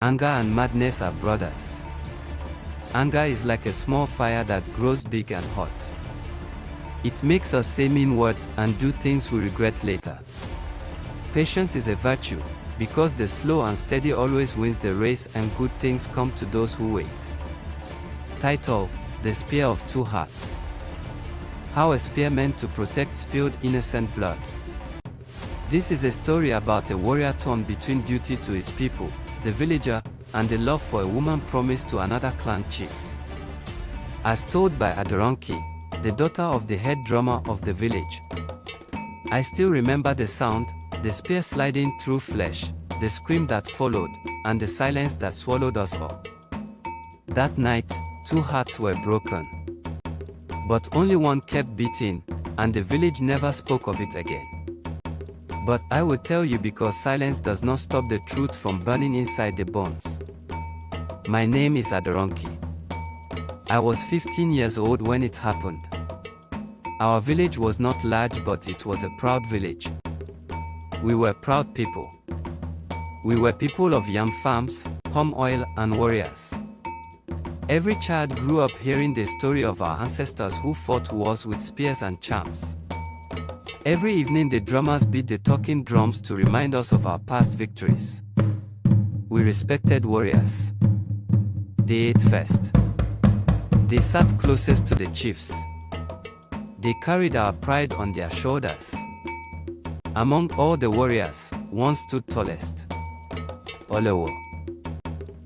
Anger and madness are brothers. Anger is like a small fire that grows big and hot. It makes us say mean words and do things we regret later. Patience is a virtue, because the slow and steady always wins the race and good things come to those who wait. Title: The Spear of Two Hearts. How a spear meant to protect spilled innocent blood. This is a story about a warrior torn between duty to his people, the villager, and the love for a woman promised to another clan chief. As told by Aderonke, the daughter of the head drummer of the village. I still remember the sound, the spear sliding through flesh, the scream that followed, and the silence that swallowed us all. That night, two hearts were broken. But only one kept beating, and the village never spoke of it again. But I will tell you because silence does not stop the truth from burning inside the bones. My name is Aderonke. I was 15 years old when it happened. Our village was not large, but it was a proud village. We were proud people. We were people of yam farms, palm oil, and warriors. Every child grew up hearing the story of our ancestors who fought wars with spears and charms. Every evening the drummers beat the talking drums to remind us of our past victories. We respected warriors. They ate first. They sat closest to the chiefs. They carried our pride on their shoulders. Among all the warriors, one stood tallest. Olowo.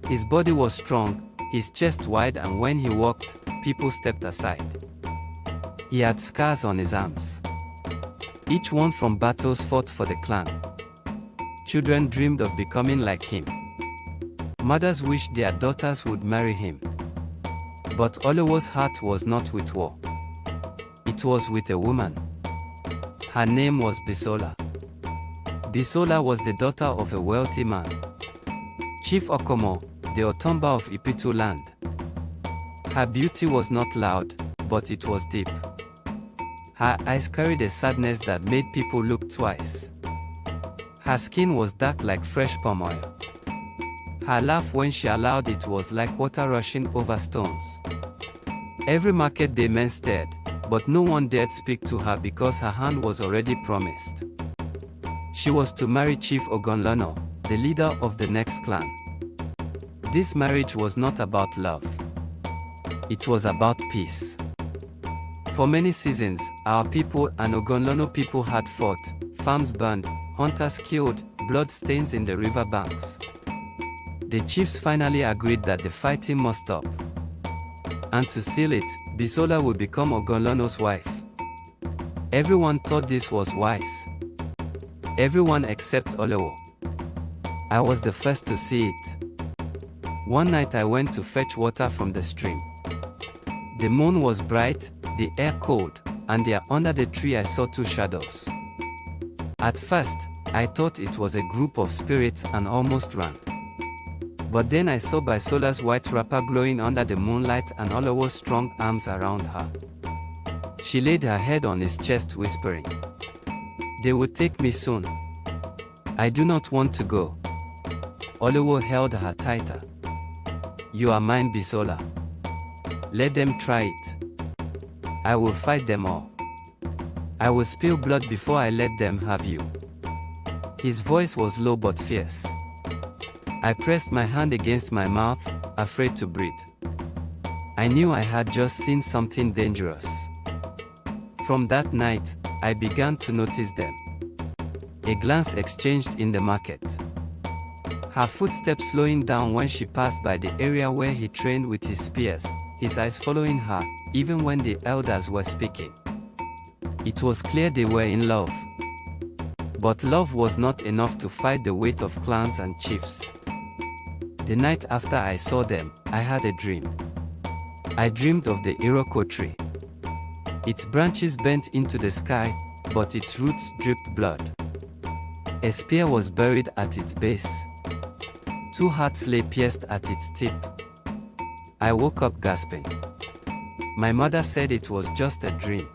His body was strong, his chest wide, and when he walked, people stepped aside. He had scars on his arms. Each one from battles fought for the clan. Children dreamed of becoming like him. Mothers wished their daughters would marry him. But Olowo's heart was not with war. It was with a woman. Her name was Bisola. Bisola was the daughter of a wealthy man, Chief Okomo, the Otomba of Ipetu land. Her beauty was not loud, but it was deep. Her eyes carried a sadness that made people look twice. Her skin was dark like fresh palm oil. Her laugh, when she allowed it, was like water rushing over stones. Every market day men stared, but no one dared speak to her because her hand was already promised. She was to marry Chief Olowo, the leader of the next clan. This marriage was not about love. It was about peace. For many seasons, our people and Olowo people had fought, farms burned, hunters killed, blood stains in the river banks. The chiefs finally agreed that the fighting must stop. And to seal it, Bisola would become Olowo's wife. Everyone thought this was wise. Everyone except Olowo. I was the first to see it. One night I went to fetch water from the stream. The moon was bright, the air cold, and there under the tree I saw two shadows. At first, I thought it was a group of spirits and almost ran. But then I saw Bisola's white wrapper glowing under the moonlight and Olowo's strong arms around her. She laid her head on his chest, whispering, "They will take me soon. I do not want to go." Olowo held her tighter. "You are mine, Bisola. Let them try it. I will fight them all. I will spill blood before I let them have you." His voice was low but fierce. I pressed my hand against my mouth, afraid to breathe. I knew I had just seen something dangerous. From that night, I began to notice them. A glance exchanged in the market. Her footsteps slowing down when she passed by the area where he trained with his spears, his eyes following her, even when the elders were speaking. It was clear they were in love. But love was not enough to fight the weight of clans and chiefs. The night after I saw them, I had a dream. I dreamed of the iroko tree. Its branches bent into the sky, but its roots dripped blood. A spear was buried at its base. Two hearts lay pierced at its tip. I woke up gasping. My mother said it was just a dream.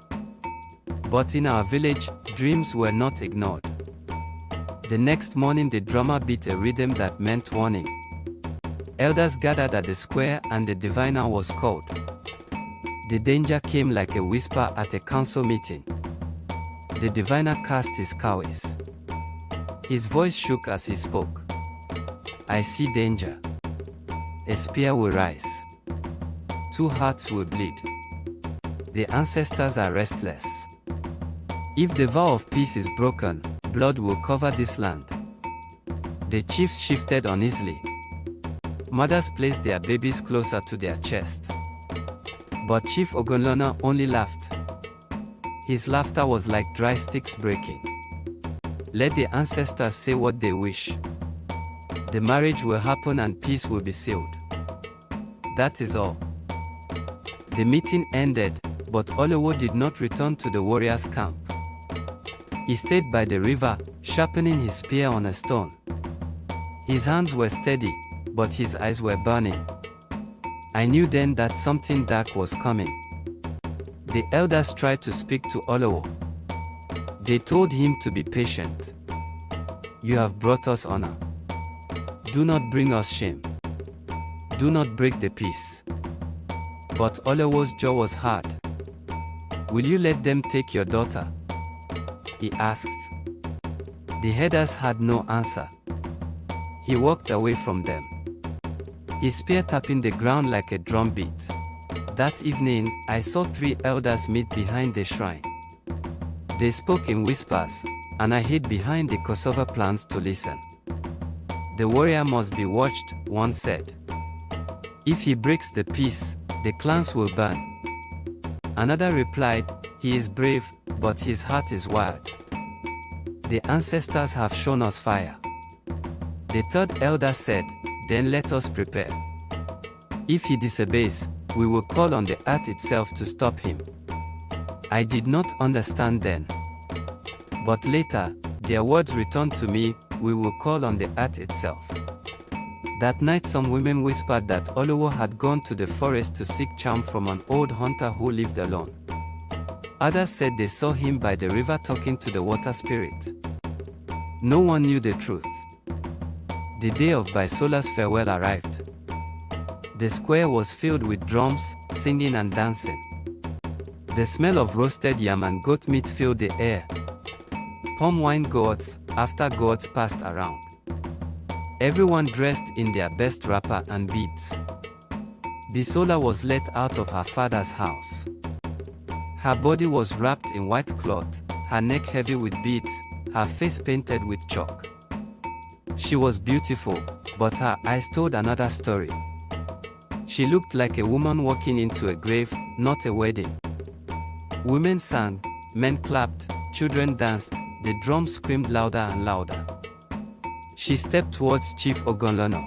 But in our village, dreams were not ignored. The next morning the drummer beat a rhythm that meant warning. Elders gathered at the square and the diviner was called. The danger came like a whisper at a council meeting. The diviner cast his cowls. His voice shook as he spoke. I see danger. A spear will rise. 2 hearts will bleed. The ancestors are restless. If the vow of peace is broken, blood will cover this land. The chiefs shifted uneasily. Mothers placed their babies closer to their chest. But Chief Ogonlona only laughed. His laughter was like dry sticks breaking. Let the ancestors say what they wish. The marriage will happen and peace will be sealed. That is all. The meeting ended, but Olowo did not return to the warriors' camp. He stayed by the river, sharpening his spear on a stone. His hands were steady, but his eyes were burning. I knew then that something dark was coming. The elders tried to speak to Olowo. They told him to be patient. You have brought us honor. Do not bring us shame. Do not break the peace. But Olowo's jaw was hard. Will you let them take your daughter? He asked. The herders had no answer. He walked away from them, his spear tapping the ground like a drumbeat. That evening, I saw 3 elders meet behind the shrine. They spoke in whispers, and I hid behind the cassava plants to listen. The warrior must be watched, one said. If he breaks the peace, the clans will burn. Another replied, he is brave, but his heart is wild. The ancestors have shown us fire. The 3rd elder said, then let us prepare. If he disobeys, we will call on the earth itself to stop him. I did not understand then. But later, their words returned to me, we will call on the earth itself. That night some women whispered that Olowo had gone to the forest to seek charm from an old hunter who lived alone. Others said they saw him by the river talking to the water spirit. No one knew the truth. The day of Bisola's farewell arrived. The square was filled with drums, singing and dancing. The smell of roasted yam and goat meat filled the air. Palm wine gourds after gourds passed around. Everyone dressed in their best wrapper and beads. Bisola was let out of her father's house. Her body was wrapped in white cloth, her neck heavy with beads, her face painted with chalk. She was beautiful, but her eyes told another story. She looked like a woman walking into a grave, not a wedding. Women sang, men clapped, children danced, the drums screamed louder and louder. She stepped towards Chief Ogonlona.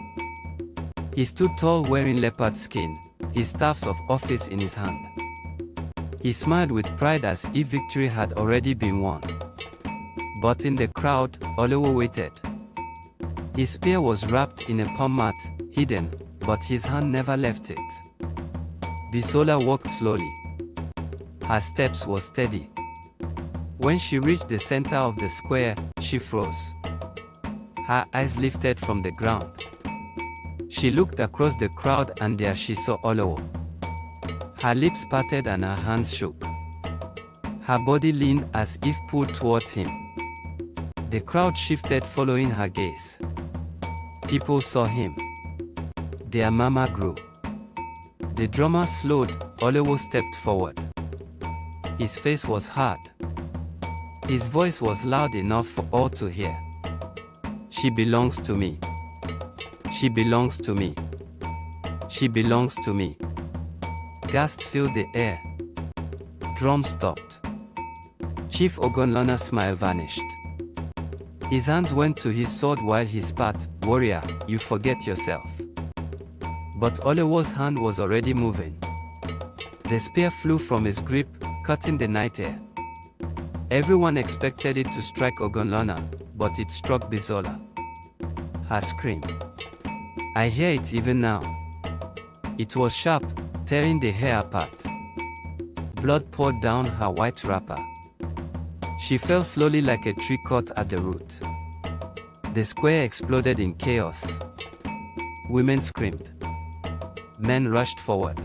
He stood tall wearing leopard skin, his staffs of office in his hand. He smiled with pride as if victory had already been won. But in the crowd, Olowo waited. His spear was wrapped in a palm mat, hidden, but his hand never left it. Bisola walked slowly. Her steps were steady. When she reached the center of the square, she froze. Her eyes lifted from the ground. She looked across the crowd and there she saw Olowo. Her lips parted and her hands shook. Her body leaned as if pulled towards him. The crowd shifted following her gaze. People saw him. Their murmur grew. The drummer slowed, Olowo stepped forward. His face was hard. His voice was loud enough for all to hear. She belongs to me. She belongs to me. She belongs to me. Gasps filled the air. Drums stopped. Chief Ogonlona's smile vanished. His hands went to his sword while he spat, "Warrior, you forget yourself." But Olowo's hand was already moving. The spear flew from his grip, cutting the night air. Everyone expected it to strike Ogonlona, but it struck Bisola. Her scream. I hear it even now. It was sharp, tearing the hair apart. Blood poured down her white wrapper. She fell slowly like a tree cut at the root. The square exploded in chaos. Women screamed. Men rushed forward.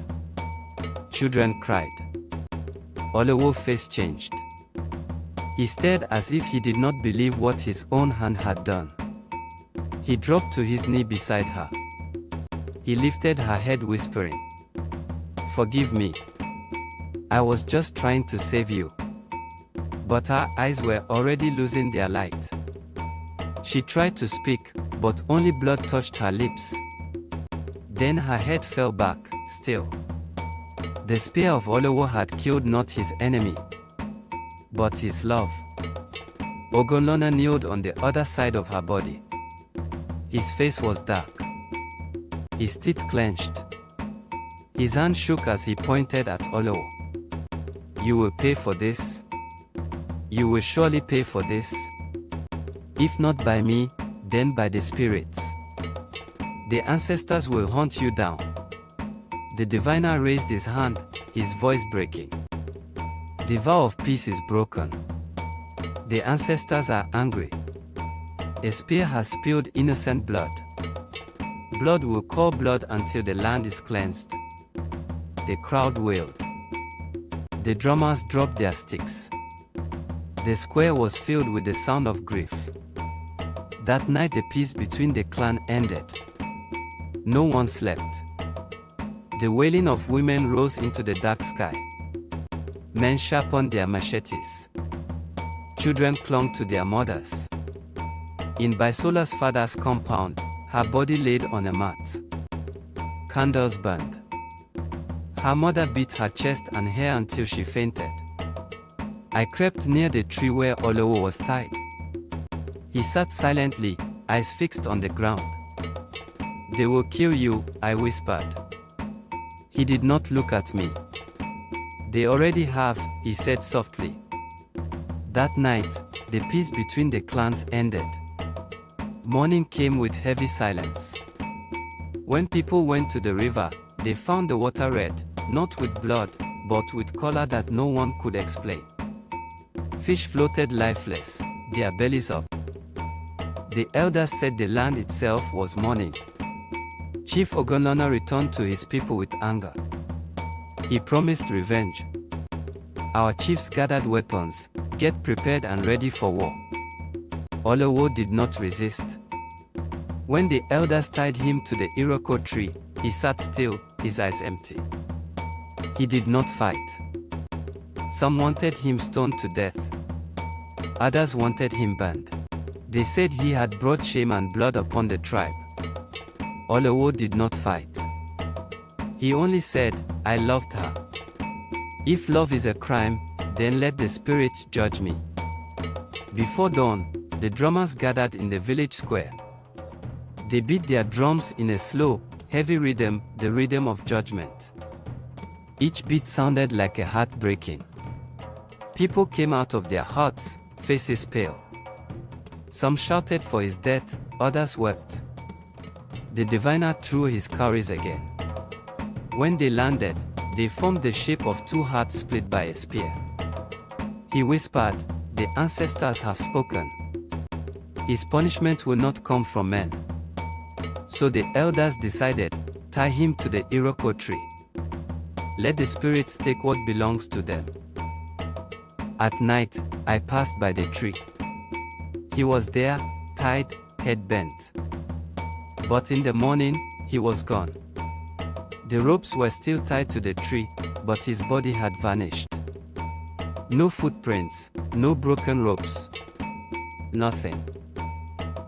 Children cried. Olowo's face changed. He stared as if he did not believe what his own hand had done. He dropped to his knee beside her. He lifted her head whispering, "Forgive me. I was just trying to save you." But her eyes were already losing their light. She tried to speak, but only blood touched her lips. Then her head fell back, still. The spear of Olowo had killed not his enemy, but his love. Ogonlona kneeled on the other side of her body. His face was dark. His teeth clenched. His hand shook as he pointed at Olowo. "You will pay for this. You will surely pay for this. If not by me, then by the spirits. The ancestors will hunt you down." The diviner raised his hand, his voice breaking. "The vow of peace is broken. The ancestors are angry. A spear has spilled innocent blood. Blood will call blood until the land is cleansed." The crowd wailed. The drummers dropped their sticks. The square was filled with the sound of grief. That night the peace between the clan ended. No one slept. The wailing of women rose into the dark sky. Men sharpened their machetes. Children clung to their mothers. In Bisola's father's compound, her body laid on a mat. Candles burned. Her mother beat her chest and hair until she fainted. I crept near the tree where Olowo was tied. He sat silently, eyes fixed on the ground. "They will kill you," I whispered. He did not look at me. "They already have," he said softly. That night, the peace between the clans ended. Morning came with heavy silence. When people went to the river, they found the water red, not with blood, but with color that no one could explain. Fish floated lifeless, their bellies up. The elders said the land itself was mourning. Chief Ogonlona returned to his people with anger. He promised revenge. Our chiefs gathered weapons, "Get prepared and ready for war." Olowo did not resist. When the elders tied him to the iroko tree, he sat still, his eyes empty. He did not fight. Some wanted him stoned to death. Others wanted him burned. They said he had brought shame and blood upon the tribe. Olowo did not fight. He only said, "I loved her. If love is a crime, then let the spirits judge me." Before dawn, the drummers gathered in the village square. They beat their drums in a slow, heavy rhythm, the rhythm of judgment. Each beat sounded like a heart breaking. People came out of their huts, faces pale. Some shouted for his death, others wept. The diviner threw his cowries again. When they landed, they formed the shape of two hearts split by a spear. He whispered, "The ancestors have spoken. His punishment will not come from men." So the elders decided, tie him to the iroko tree. Let the spirits take what belongs to them. At night, I passed by the tree. He was there, tied, head bent. But in the morning, he was gone. The ropes were still tied to the tree, but his body had vanished. No footprints, no broken ropes. Nothing.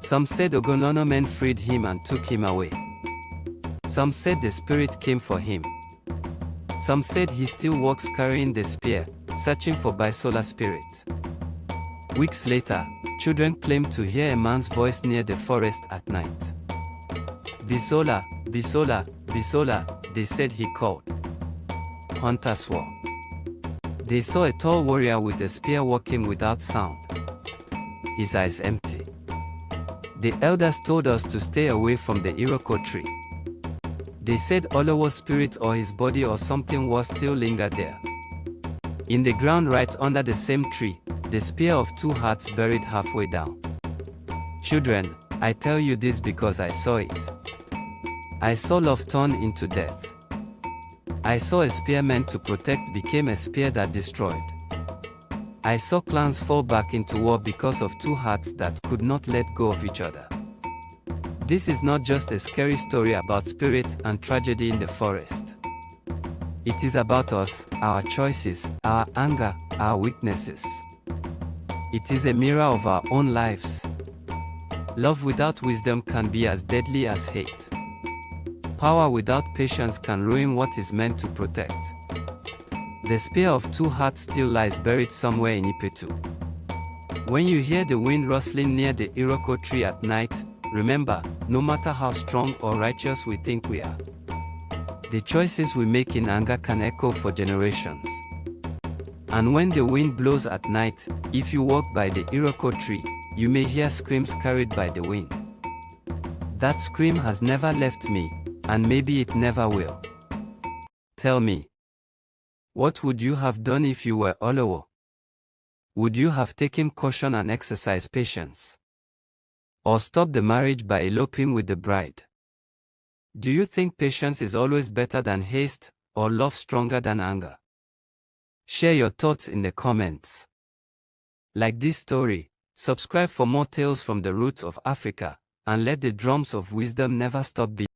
Some said Ogonlona men freed him and took him away. Some said the spirit came for him. Some said he still walks carrying the spear, searching for Bisola's spirit. Weeks later, children claimed to hear a man's voice near the forest at night. "Bisola, Bisola, Bisola," they said he called. Hunters swore. They saw a tall warrior with a spear walking without sound. His eyes empty. The elders told us to stay away from the iroko tree. They said Olowo's spirit or his body or something was still lingered there. In the ground right under the same tree, the spear of two hearts buried halfway down. Children, I tell you this because I saw it. I saw love turn into death. I saw a spear meant to protect became a spear that destroyed. I saw clans fall back into war because of two hearts that could not let go of each other. This is not just a scary story about spirits and tragedy in the forest. It is about us, our choices, our anger, our weaknesses. It is a mirror of our own lives. Love without wisdom can be as deadly as hate. Power without patience can ruin what is meant to protect. The spear of two hearts still lies buried somewhere in Ipetu. When you hear the wind rustling near the iroko tree at night, remember, no matter how strong or righteous we think we are, the choices we make in anger can echo for generations. And when the wind blows at night, if you walk by the iroko tree, you may hear screams carried by the wind. That scream has never left me, and maybe it never will. Tell me, what would you have done if you were Olowo? Would you have taken caution and exercised patience? Or stopped the marriage by eloping with the bride? Do you think patience is always better than haste, or love stronger than anger? Share your thoughts in the comments. Like this story, subscribe for more tales from the roots of Africa, and let the drums of wisdom never stop beating.